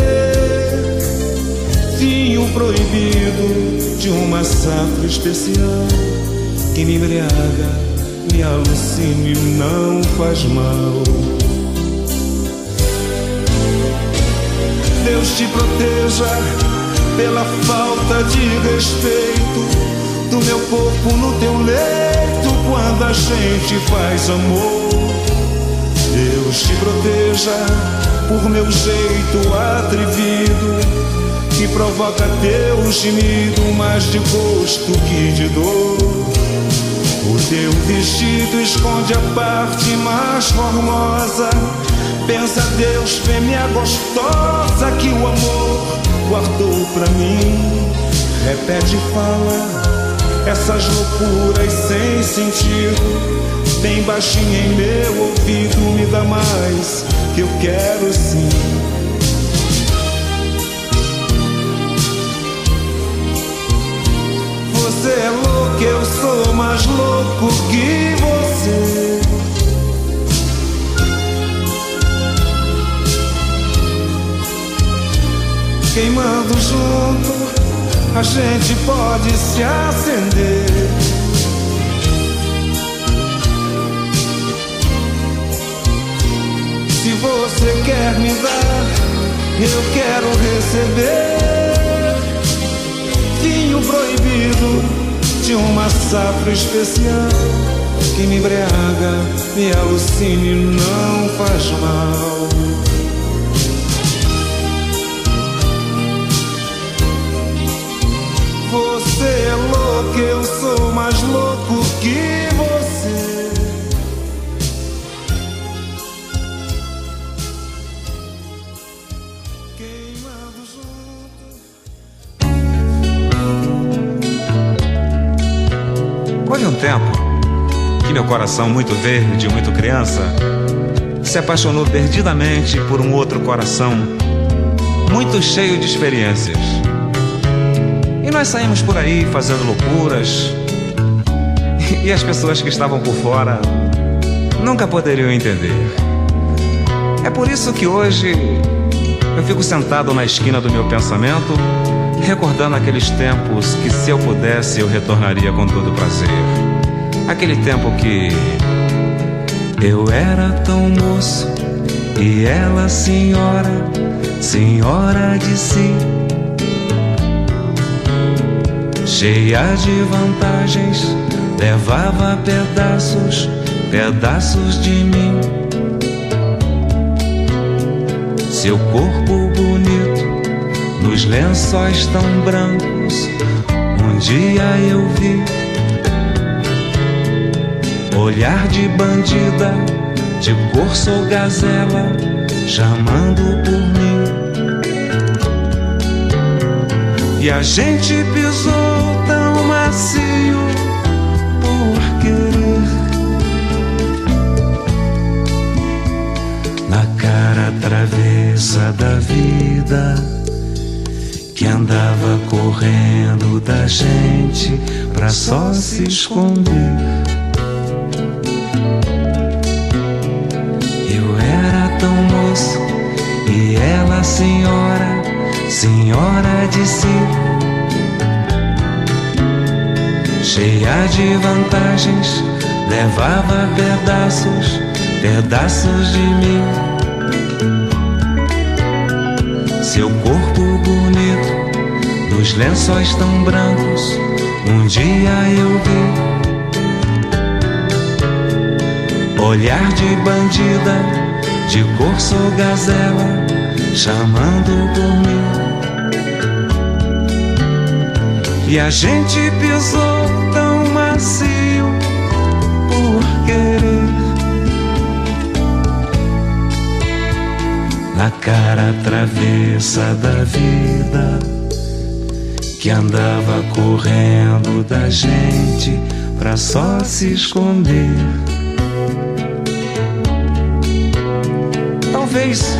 A: Vinho proibido de uma safra especial que me embriaga, me alucine, não faz mal. Deus te proteja pela falta de respeito do meu corpo no teu leito quando a gente faz amor. Deus te proteja por meu jeito atrevido que provoca teu gemido mais de gosto que de dor. O teu vestido esconde a parte mais formosa. Pensa Deus, fêmea gostosa que o amor guardou pra mim. Repete e fala essas loucuras sem sentido, bem baixinho em meu ouvido. Me dá mais que eu quero sim. Você é louco, eu sou mais louco que você. Queimando junto, a gente pode se acender. Se você quer me dar, eu quero receber. Vinho proibido de uma safra especial que me embriaga, me alucine, não faz mal. Você é louco, eu sou mais louco que você. Queimando junto.
B: Houve um tempo que meu coração muito verde, muito criança, se apaixonou perdidamente por um outro coração muito cheio de experiências. E nós saímos por aí fazendo loucuras, e as pessoas que estavam por fora nunca poderiam entender. É por isso que hoje eu fico sentado na esquina do meu pensamento, recordando aqueles tempos que, se eu pudesse, eu retornaria com todo prazer. Aquele tempo que eu era tão moço e ela senhora, senhora de si, cheia de vantagens, levava pedaços pedaços de mim. Seu corpo bonito nos lençóis tão brancos, um dia eu vi. Olhar de bandida, de corça ou gazela, chamando por mim. E a gente pisou tão macio por querer. Na cara travessa da vida, que andava correndo da gente pra só se esconder. Eu era tão moço e ela senhora, senhora de si, cheia de vantagens, levava pedaços, pedaços de mim. Seu corpo bonito nos lençóis tão brancos, um dia eu vi. Olhar de bandida, de corça ou gazela, chamando por mim. E a gente pisou tão macio por querer. Na cara travessa da vida, que andava correndo da gente pra só se esconder. Talvez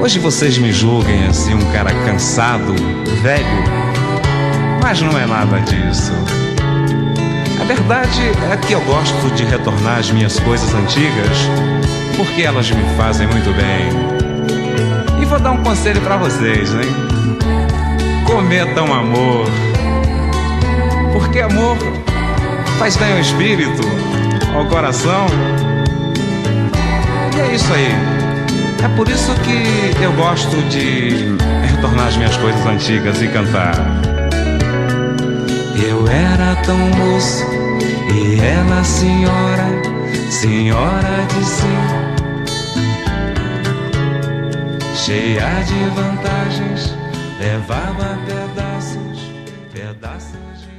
B: hoje vocês me julguem assim, um cara cansado, velho, mas não é nada disso. A verdade é que eu gosto de retornar às minhas coisas antigas, porque elas me fazem muito bem. E vou dar um conselho pra vocês, hein? Cometam amor, porque amor faz bem ao espírito, ao coração. E é isso aí. É por isso que eu gosto de retornar às minhas coisas antigas e cantar. Eu era tão moço e ela senhora, senhora de si, cheia de vantagens, levava pedaços, pedaços de mim.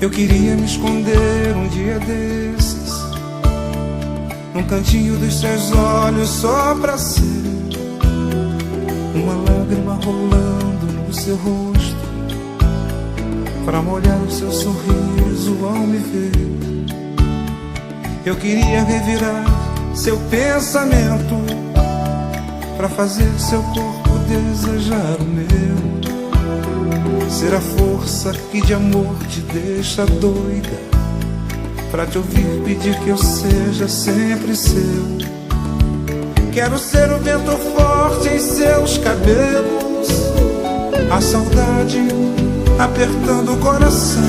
C: Eu queria me esconder um dia desses, num cantinho dos seus olhos, só pra ser uma lágrima rolando no seu rosto, pra molhar o seu sorriso ao me ver. Eu queria revirar seu pensamento, pra fazer seu corpo desejar o meu. Ser a força que de amor te deixa doida, pra te ouvir pedir que eu seja sempre seu. Quero ser o vento forte em seus cabelos, a saudade apertando o coração.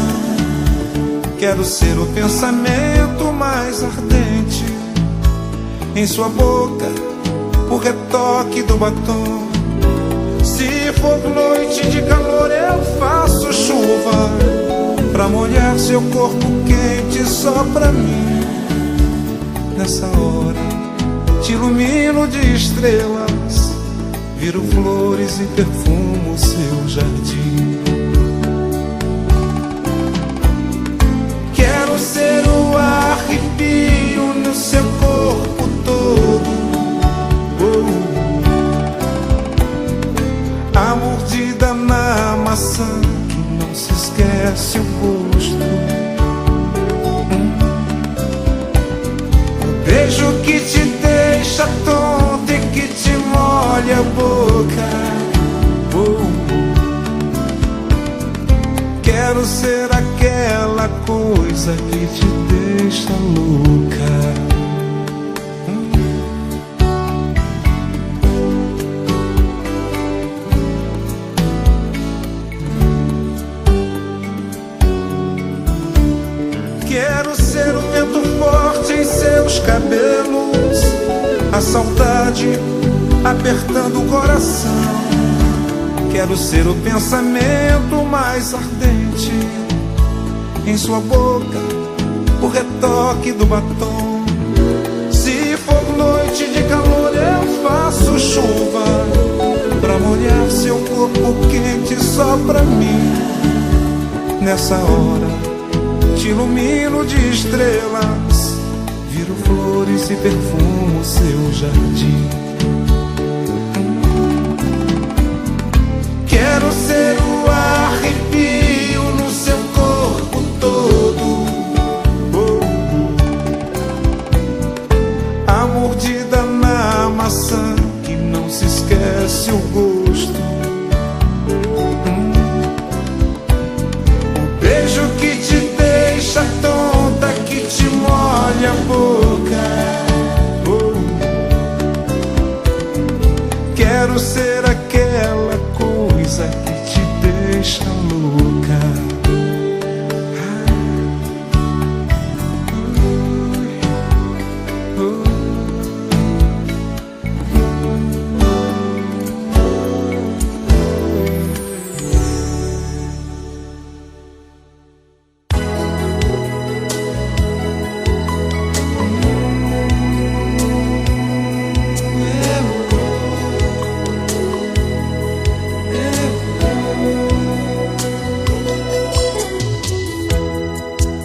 C: Quero ser o pensamento mais ardente em sua boca, o retoque do batom. Se for noite de calor eu faço chuva, pra molhar seu corpo quente só pra mim. Nessa hora te ilumino de estrelas, viro flores e perfumo seu jardim. Quero ser o arrepio no seu corpo todo, a mordida na maçã que não se esquece o gosto, o beijo que te deixa tonto e que te molha a boca. Quero ser aquela coisa que te deixa louca. Quero ser o vento forte em seus cabelos, a saudade apertando o coração. Quero ser o pensamento mais ardente em sua boca, o retoque do batom. Se for noite de calor eu faço chuva pra molhar seu corpo quente só pra mim. Nessa hora te ilumino de estrelas, viro flores e perfumo seu jardim. Quero ser o arrepio no seu corpo todo, a mordida na maçã que não se esquece o gosto, o beijo que te deixa tonta, que te molha a boca. Quero ser aquela coisa que te deixa louca.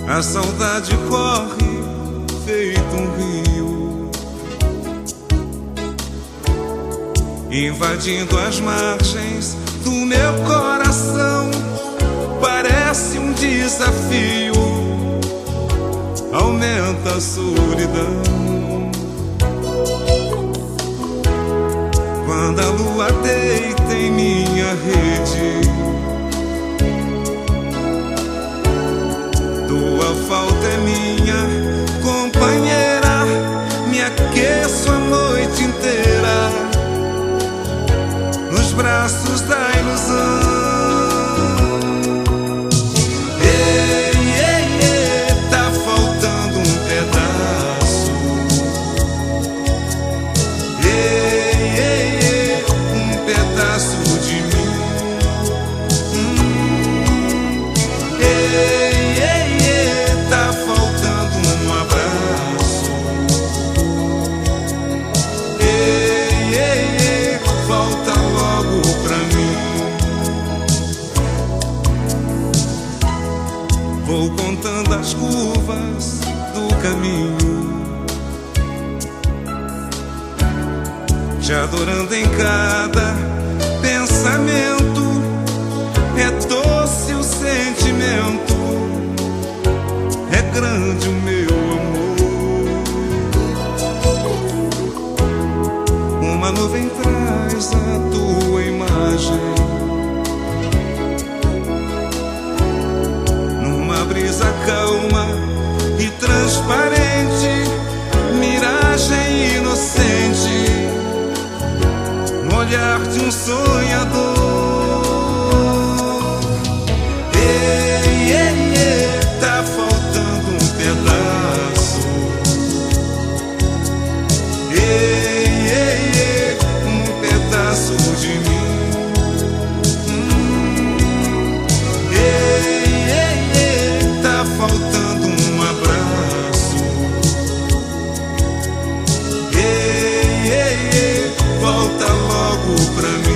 D: A saudade corre feito um rio, invadindo as margens do meu coração. Parece um desafio, aumenta a solidão. Quando a lua deita em minha rede, tua falta é minha companheira, me aqueço a noite inteira nos braços da ilusão. Ei, ei, ei, tá faltando um pedaço. Ei, ei, ei, um pedaço de mim. Ei, tá faltando um abraço. Ei, ei, ei, volta logo pra mim. Vou contando as curvas do caminho, te adorando em cada pensamento. É doce o sentimento, é grande o meu amor. Uma nuvem traz a tua imagem, numa brisa calma e transparente, miragem inocente, no olhar de um sonhador. Ei, ei, ei, tá faltando um pedaço. Ei, ei, ei, um pedaço de mim. Ei, ei, ei, tá faltando um abraço. Ei, ei, ei, volta logo pra mim.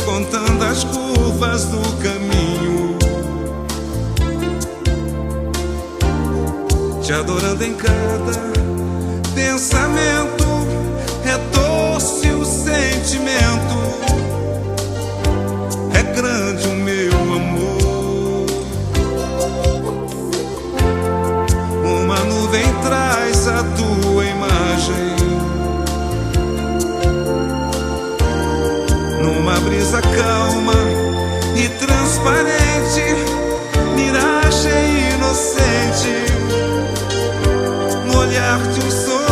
D: Contando as curvas do caminho, te adorando em cada pensamento. É doce o sentimento, é grande o meu amor. Uma nuvem traz a tua imagem, numa brisa calma e transparente, miragem inocente, no olhar de um sonho.